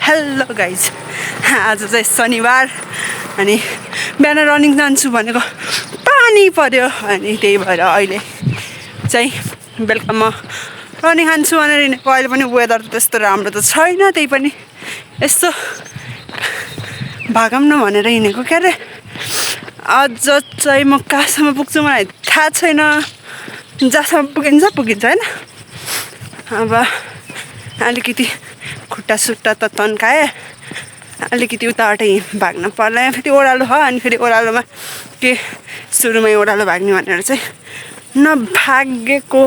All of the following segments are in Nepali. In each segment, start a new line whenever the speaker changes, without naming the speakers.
हेलो गाइज, आज चाहिँ शनिबार अनि बिहान रनिङ जान्छु भनेको पानी पर्यो अनि त्यही भएर अहिले चाहिँ बेलुका म रनिङ खान्छु भनेर हिँडेको। अहिले पनि वेदर त्यस्तो राम्रो त छैन, त्यही पनि यस्तो भागौँ न भनेर हिँडेको। क्या अरे अझ चाहिँ म कहाँसम्म पुग्छु मलाई थाहा छैन, जहाँसम्म पुगिन्छ होइन। अब अलिकति खुट्टा सुट्टा त तन्काएँ, अलिकति उताबाटै भाग्न पर्ला। फेरि ओह्रालो छ अनि फेरि ओह्रालोमा के सुरुमै ओह्रालो भाग्ने भनेर चाहिँ नभागेको।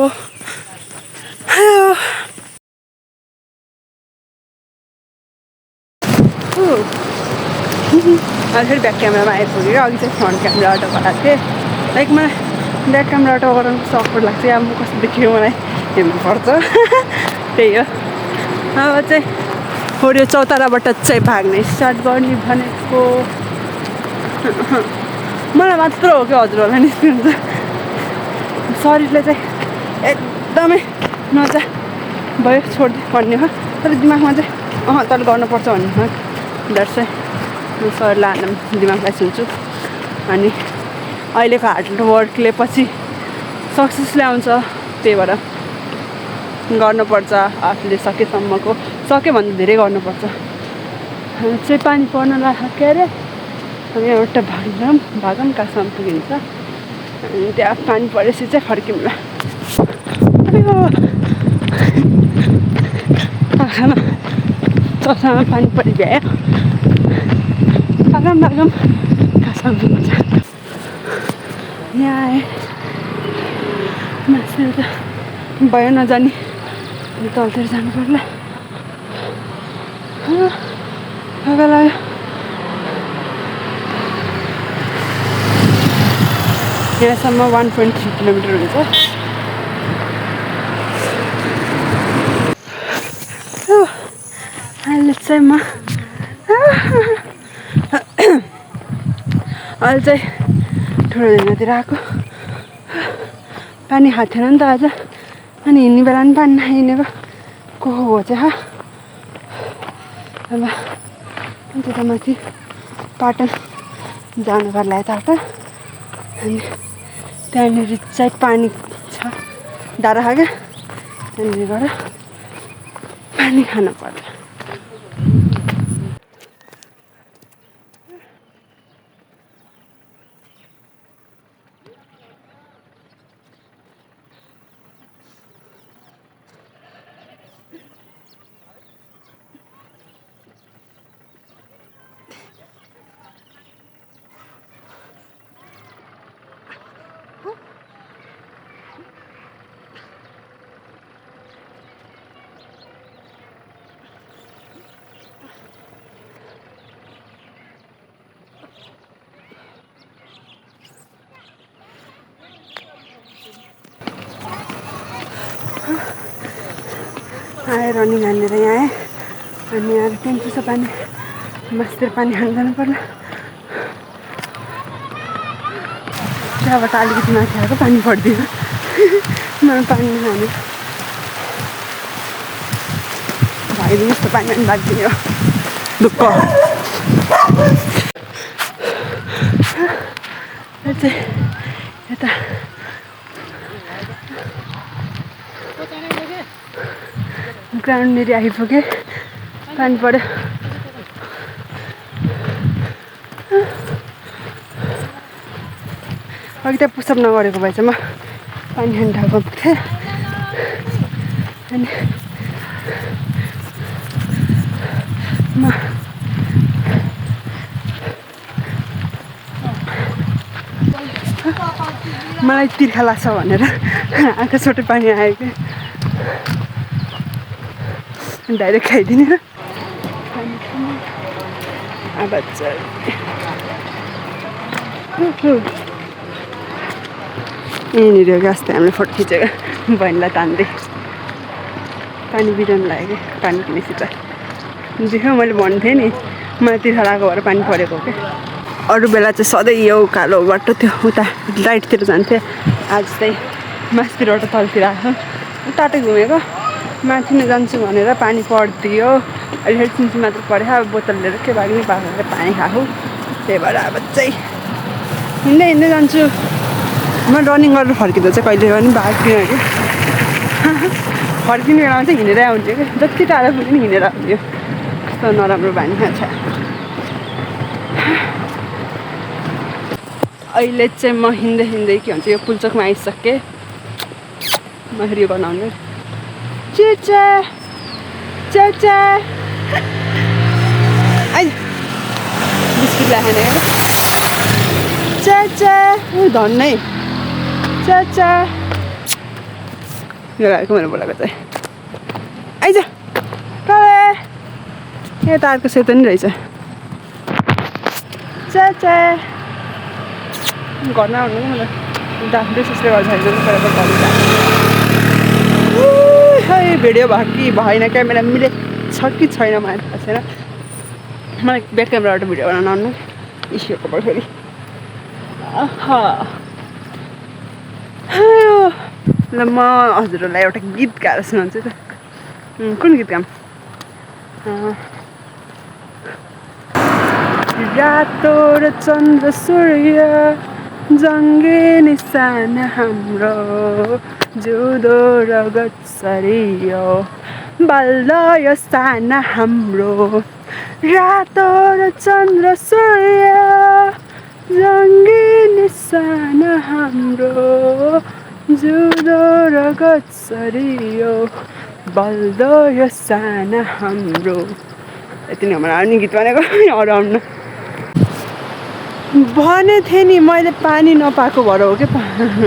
अनि फेरि ब्याक क्यामेरामा आइपुग्यो। अघि चाहिँ फ्रन्ट क्यामेरा अटो गराएको थिएँ। लाइक मलाई ब्याक क्यामेरा अटो गराउनु सपोर्ट लाग्छ। अब म कस्तो देखियो मलाई हेर्नुपर्छ। त्यही हो। अब चाहिँ होऱ्यो चौताराबाट चाहिँ भाग्ने स्टार्ट गर्ने भनेको। मलाई मात्र हो कि हजुरहरूलाई निस्किन्छ? शरीरले चाहिँ एकदमै मजा भयो, छोड्दै पर्ने हो। तर दिमागमा चाहिँ तल गर्नुपर्छ भन्ने हो। द्याट्स चाहिँ म शरीरलाई हान्दा दिमागलाई सुन्छु। अनि अहिलेको हार्ड वर्कले पछि सक्सेस ल्याउँछ, त्यही भएर गर्नुपर्छ। आफूले सकेसम्मको, सक्योभन्दा धेरै गर्नुपर्छ। चाहिँ पानी पर्न लाग्यो। के अरे हामी एउटा भागौँ कहाँसम्म पुगिन्छ अनि त्यहाँ पानी परेपछि चाहिँ फर्किउँला। आँखामा चस्मामा पानी परिभ्यायो। भागौँ कहाँसम्म पुगिन्छ। यहाँ आएँ, मासु त भयो नजाने, तलतिर जानु पर्ला। थका लाग्यो। यहाँसम्म 1.3 किलोमिटर हुन्छ। अहिले चाहिँ म अहिले चाहिँ ठुलो झिङ्गातिर आएको। पानी खाएको थिएन नि त आज, अनि हिँड्ने बेला पनि पानी नहिँडेको को हो चाहिँ। अब त्यता माथि पाटन जानु पर्ला यताबाट। अनि त्यहाँनिर चाहिँ पानी छ, डाँडा छ क्या, त्यहाँनिर गएर पानी खानु पर्ला। आएँ रनिङ हानेर यहाँ आएँ। अनि यहाँ टेन्टु छ पानी, मासतिर पानी खानु जानु पर्ला। त्यहाँबाट अलिकति माथि आएको पानी पर्दैन। मलाई पानी खानु भाइदिनु जस्तो पानी पनि लाग्दैन दुःख। चाहिँ यता ग्राउन्डनिर आइपुगेँ, पानी पर्यो। अघि त पुसअप नगरेको भए चाहिँ म पानी खानु ठाउँमा पुग्थेँ। अनि मलाई तिर्खा लाग्छ भनेर आँखा छोटो पानी आयो कि डाइरेक्ट खाइदिने। अब यहीँनिर अस्ति हामीले फोटो खिचेको बहिनीलाई तान्दै पानी बिराउनु लाग्यो कि पानी किनेपछि त देख्यो। मैले भन्थेँ नि मलाई तिर्खा लागेको भएर पानी परेको क्या। अरू बेला चाहिँ सधैँ यो कालो बाटो त्यो उता राइटतिर जान्थेँ। आज चाहिँ मासतिर तलतिर आएको, उताटै घुमेको। माथि नै जान्छु भनेर पानी पर्दियो अहिले चिन्ची मात्र पऱ्यो अब बोतल लिएर के भाग्ने पाखेर पानी खाएको त्यही भएर अब चाहिँ हिँड्दै हिँड्दै जान्छु म रनिङ गरेर फर्किँदा चाहिँ कहिले पनि भाग्दिनँ कि फर्किने बेलामा चाहिँ हिँडेरै आउँथ्यो कि जति टाढो पनि हिँडेर आउँथ्यो कस्तो नराम्रो बानी छ अहिले चाहिँ म हिँड्दै हिँड्दै के भन्छ यो पुल्चोकमा आइसकेँ म फेरि यो गर्न आउनु चिचा चाचा आइ बिस्कुट ल्याएन चाचा धन्नै चाचा यो लागेको मैले बोलाएको चाहिँ आइज ए तारको सेतो नि रहेछ चाचा घरमा आउनु मलाई डाक्टर सिस्टर गर्छ भिडियो भयो कि भएन क्यामेरा मिलेछ कि छैन मलाई थाहा छैन मलाई ब्याक क्यामेराबाट भिडियो बनाउनु आउनु इस्युको भयो फेरि ल म हजुरहरूलाई एउटा गीत गाएर सुनाउँछु त कुन गीत गाऊँ रातो र चन्द्र सूर्य जङ्गे निशान हाम्रो जुदो रगत सरियो बल्ल यो साना हाम्रो रातो र चन्द्र सूर्य जङ्गे निशान हाम्रो जुदो रगत सरियो बल्ल यो साना हाम्रो यति नै हाम्रो आउने गीत भनेको अरू आउनु भने थिएँ नि मैले पानी नपाएको भएर हो कि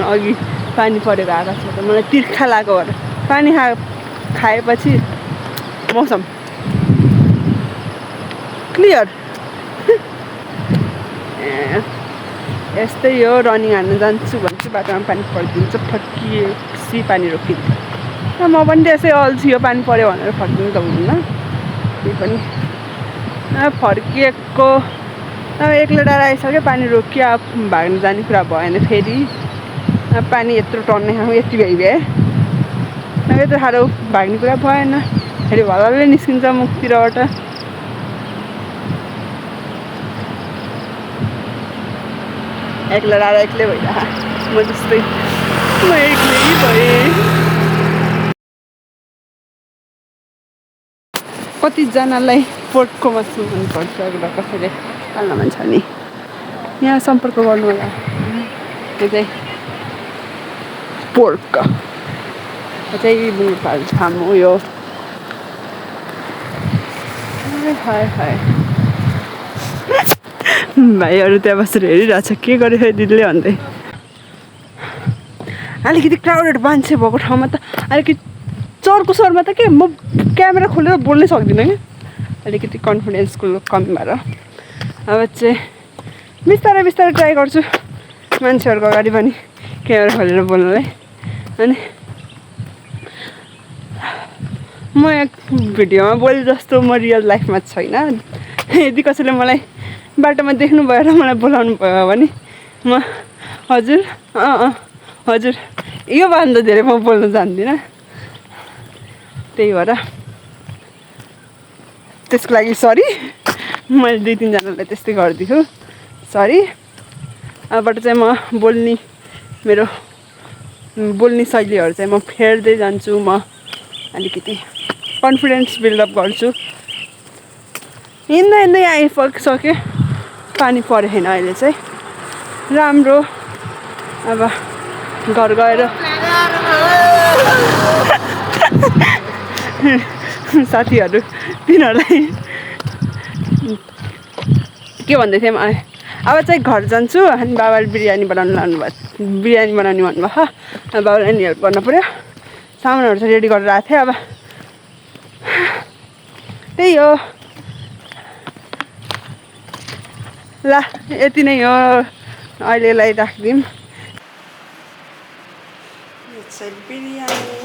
अघि पानी परेको आएको छ त मलाई तिर्खा लागेको भएर पानी खाएपछि मौसम क्लियर यस्तै हो रनिङ हान्नु जान्छु भन्छु बाटोमा पानी परिदिन्छ फर्किएपछि पानी रोकिन्छ म पनि त्यसै अल्छी यो पानी पऱ्यो भनेर फर्किनु त हुन्न त्यही पनि फर्किएको अब एक्लै डाँडा आइसक्यो पानी रोकियो अब भाग्नु जाने कुरा भएन फेरि पानी यत्रो टन्ने खाऊँ यति भइभए अब यत्रो साह्रो भाग्ने कुरा भएन फेरि भलले निस्किन्छ मुखतिरबाट एक्लै डाँडा एक्लै भइरह म जस्तै म एक्लै भएँ कतिजनालाई पोर्कको मासु मनपर्छ एउटा कसैले पाल्न मन छ नि यहाँ सम्पर्क गर्नु होला यो चाहिँ पोर्क यो चाहिँ बुढापाल फार्म हो यो हाय हाय भाइहरू त्यहाँ बसेर हेरिरहेछ के गरेर दिदीले भन्दै अलिकति क्राउडेड मान्छे भएको ठाउँमा त अलिकति चर्को स्वरमा त के म क्यामेरा खोलेर बोल्नै सक्दिनँ कि अलिकति कन्फिडेन्सको कमी भएर अब चाहिँ बिस्तारै बिस्तारै ट्राई गर्छु मान्छेहरूको अगाडि पनि क्यामेरा खोलेर बोल्नलाई अनि म यहाँ भिडियोमा बोले जस्तो म रियल लाइफमा छैन यदि कसैले मलाई बाटोमा देख्नु भयो र मलाई बोलाउनु भयो भने म हजुर हजुर योभन्दा धेरै म बोल्न जान्दिनँ त्यही भएर त्यसको लागि सरी मैले 2-3जनालाई त्यस्तै गरिदिएको सरी अबबाट चाहिँ म मेरो बोल्ने शैलीहरू चाहिँ म फेर्दै जान्छु म अलिकति कन्फिडेन्स बिल्डअप गर्छु हिँड्दै हिँड्दै आइसकेँ पानी परेन छैन अहिले चाहिँ राम्रो अब घर गएर साथीहरू तिनीहरूलाई के भन्दै थिएँ अब चाहिँ घर जान्छु अनि बाबाले बिरयानी बनाउनु लानुभयो बिरयानी बनाउने भन्नुभयो अब बाबालाई नि हेल्प गर्नु पऱ्यो सामानहरू चाहिँ रेडी गरेर आएको थिएँ अब त्यही हो ल यति नै हो अहिलेलाई राखिदिउँ बिरयानी